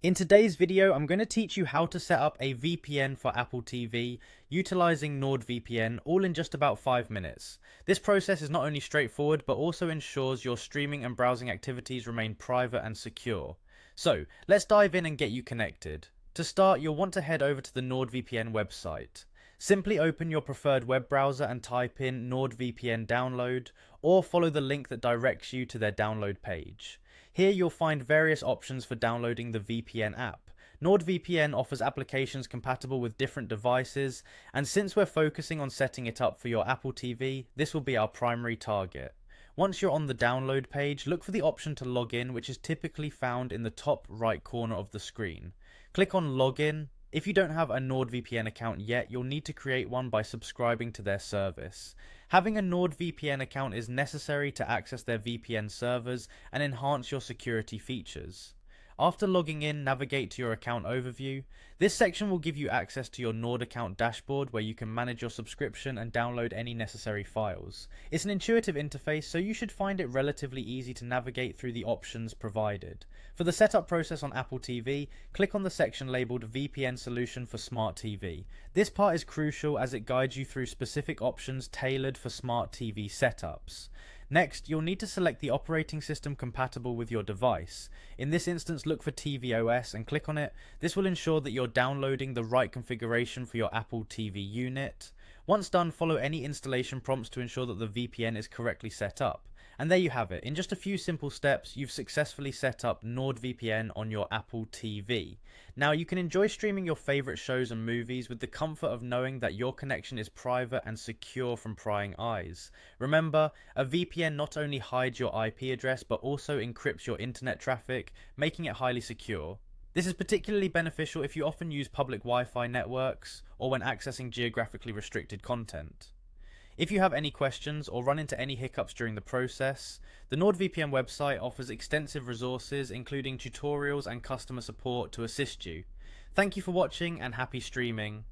In today's video, I'm going to teach you how to set up a VPN for Apple TV utilizing Nordvpn, all in just about 5 minutes. This process is not only straightforward, but also ensures your streaming and browsing activities remain private and secure. So, let's dive in and get you connected. To start, you'll want to head over to the Nordvpn website. Simply open your preferred web browser and type in Nordvpn download, or follow the link that directs you to their download page. Here you'll find various options for downloading the VPN app. Nordvpn offers applications compatible with different devices, and since we're focusing on setting it up for your Apple TV, this will be our primary target. Once you're on the download page, look for the option to log in, which is typically found in the top right corner of the screen. Click on Login. If you don't have a Nordvpn account yet, you'll need to create one by subscribing to their service. Having a Nordvpn account is necessary to access their VPN servers and enhance your security features. After logging in, navigate to your account overview. This section will give you access to your Nord account dashboard where you can manage your subscription and download any necessary files. It's an intuitive interface, so you should find it relatively easy to navigate through the options provided. For the setup process on Apple TV, click on the section labeled VPN Solution for Smart TV. This part is crucial as it guides you through specific options tailored for smart TV setups. Next, you'll need to select the operating system compatible with your device. In this instance, look for tvOS and click on it. This will ensure that you're downloading the right configuration for your Apple TV unit. Once done, follow any installation prompts to ensure that the VPN is correctly set up. And there you have it. In just a few simple steps, you've successfully set up Nordvpn on your Apple TV. Now, you can enjoy streaming your favorite shows and movies with the comfort of knowing that your connection is private and secure from prying eyes. Remember, a VPN not only hides your IP address, but also encrypts your internet traffic, making it highly secure. This is particularly beneficial if you often use public Wi-Fi networks or when accessing geographically restricted content. If you have any questions or run into any hiccups during the process, the Nordvpn website offers extensive resources including tutorials and customer support to assist you. Thank you for watching and happy streaming.